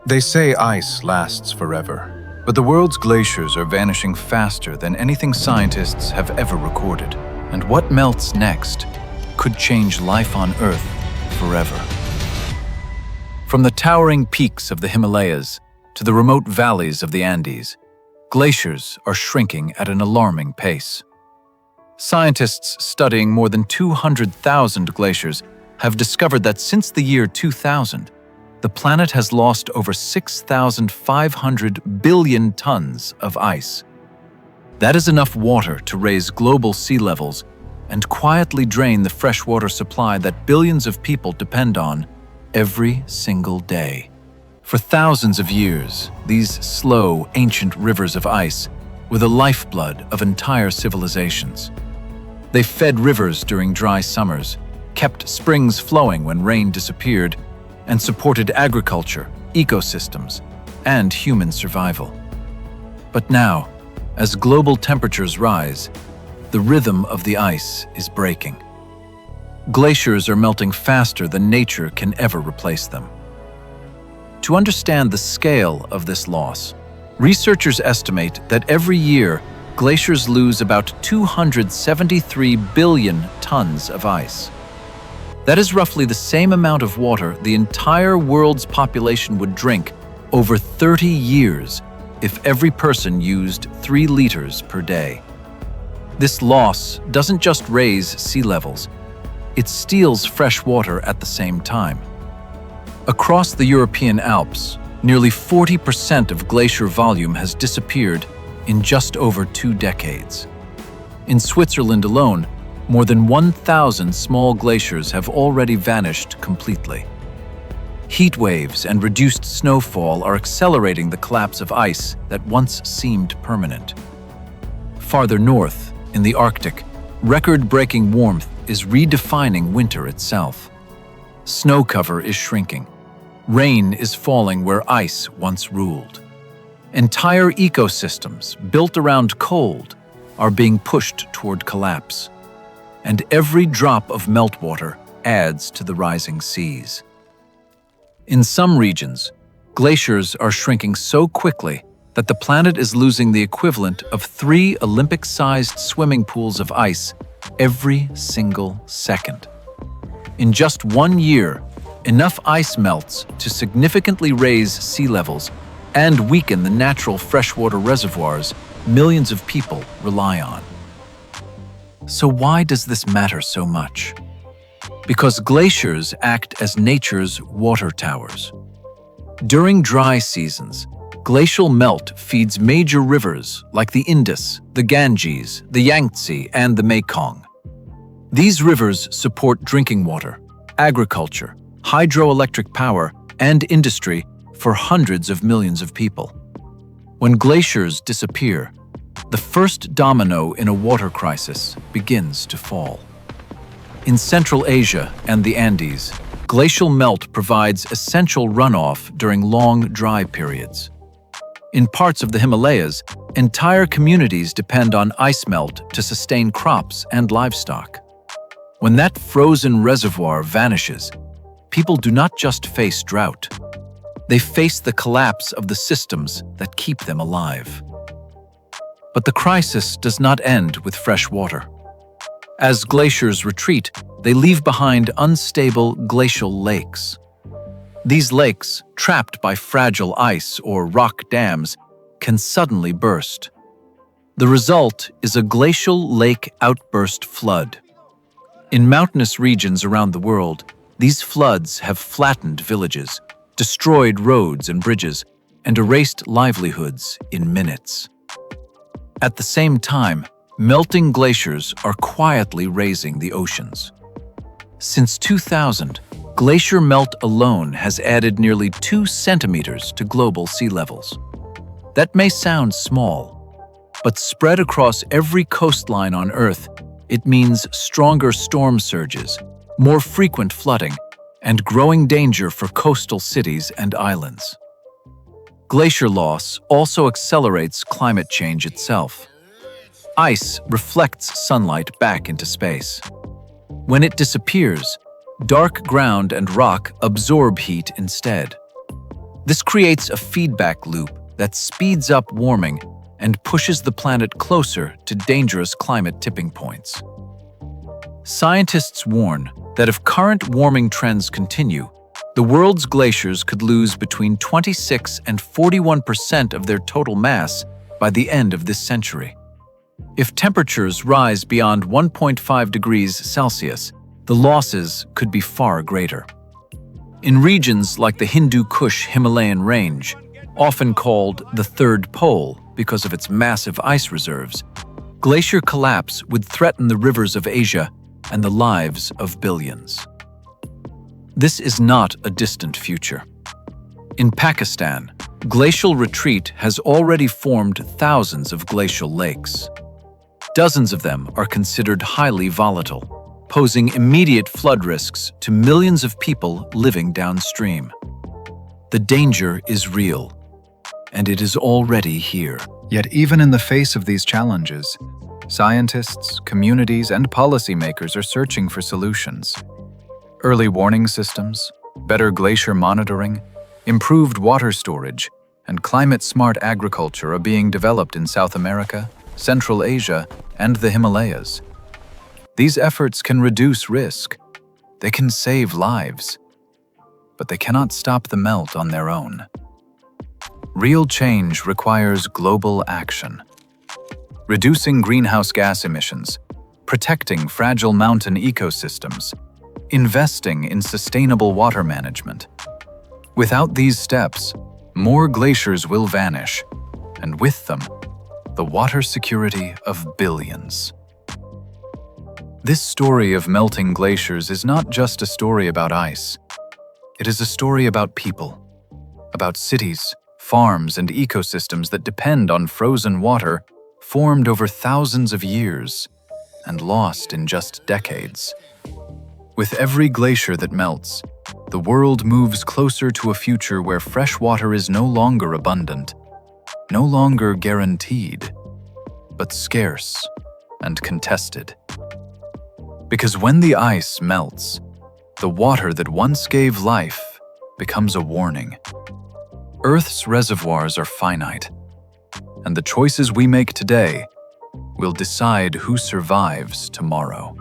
They say ice lasts forever, but the world's glaciers are vanishing faster than anything scientists have ever recorded. And what melts next could change life on Earth forever. From the towering peaks of the Himalayas to the remote valleys of the Andes, glaciers are shrinking at an alarming pace. Scientists studying more than 200,000 glaciers have discovered that since the year 2000, the planet has lost over 6,500 billion tons of ice. That is enough water to raise global sea levels and quietly drain the freshwater supply that billions of people depend on every single day. For thousands of years, these slow, ancient rivers of ice were the lifeblood of entire civilizations. They fed rivers during dry summers, kept springs flowing when rain disappeared, and supported agriculture, ecosystems, and human survival. But now, as global temperatures rise, the rhythm of the ice is breaking. Glaciers are melting faster than nature can ever replace them. To understand the scale of this loss, researchers estimate that every year, glaciers lose about 273 billion tons of ice. That is roughly the same amount of water the entire world's population would drink over 30 years if every person used 3 liters per day. This loss doesn't just raise sea levels, it steals fresh water at the same time. Across the European Alps, nearly 40% of glacier volume has disappeared in just over 2 decades. In Switzerland alone, more than 1,000 small glaciers have already vanished completely. Heat waves and reduced snowfall are accelerating the collapse of ice that once seemed permanent. Farther north, in the Arctic, record-breaking warmth is redefining winter itself. Snow cover is shrinking. Rain is falling where ice once ruled. Entire ecosystems built around cold are being pushed toward collapse. And every drop of meltwater adds to the rising seas. In some regions, glaciers are shrinking so quickly that the planet is losing the equivalent of 3 Olympic-sized swimming pools of ice every single second. In just 1 year, enough ice melts to significantly raise sea levels and weaken the natural freshwater reservoirs millions of people rely on. So why does this matter so much? Because glaciers act as nature's water towers. During dry seasons, glacial melt feeds major rivers like the Indus, the Ganges, the Yangtze, and the Mekong. These rivers support drinking water, agriculture, hydroelectric power, and industry for hundreds of millions of people. When glaciers disappear, the first domino in a water crisis begins to fall. In Central Asia and the Andes, glacial melt provides essential runoff during long dry periods. In parts of the Himalayas, entire communities depend on ice melt to sustain crops and livestock. When that frozen reservoir vanishes, people do not just face drought. They face the collapse of the systems that keep them alive. But the crisis does not end with fresh water. As glaciers retreat, they leave behind unstable glacial lakes. These lakes, trapped by fragile ice or rock dams, can suddenly burst. The result is a glacial lake outburst flood. In mountainous regions around the world, these floods have flattened villages, destroyed roads and bridges, and erased livelihoods in minutes. At the same time, melting glaciers are quietly raising the oceans. Since 2000, glacier melt alone has added nearly 2 centimeters to global sea levels. That may sound small, but spread across every coastline on Earth, it means stronger storm surges, more frequent flooding, and growing danger for coastal cities and islands. Glacier loss also accelerates climate change itself. Ice reflects sunlight back into space. When it disappears, dark ground and rock absorb heat instead. This creates a feedback loop that speeds up warming and pushes the planet closer to dangerous climate tipping points. Scientists warn that if current warming trends continue, the world's glaciers could lose between 26 and 41% of their total mass by the end of this century. If temperatures rise beyond 1.5 degrees Celsius, the losses could be far greater. In regions like the Hindu Kush Himalayan range, often called the Third Pole because of its massive ice reserves, glacier collapse would threaten the rivers of Asia and the lives of billions. This is not a distant future. In Pakistan, glacial retreat has already formed thousands of glacial lakes. Dozens of them are considered highly volatile, posing immediate flood risks to millions of people living downstream. The danger is real, and it is already here. Yet even in the face of these challenges, scientists, communities, and policymakers are searching for solutions. Early warning systems, better glacier monitoring, improved water storage, and climate-smart agriculture are being developed in South America, Central Asia, and the Himalayas. These efforts can reduce risk. They can save lives. But they cannot stop the melt on their own. Real change requires global action. Reducing greenhouse gas emissions, protecting fragile mountain ecosystems, investing in sustainable water management. Without these steps, more glaciers will vanish, and with them, the water security of billions. This story of melting glaciers is not just a story about ice. It is a story about people, about cities, farms, and ecosystems that depend on frozen water formed over thousands of years and lost in just decades. With every glacier that melts, the world moves closer to a future where fresh water is no longer abundant, no longer guaranteed, but scarce and contested. Because when the ice melts, the water that once gave life becomes a warning. Earth's reservoirs are finite, and the choices we make today will decide who survives tomorrow.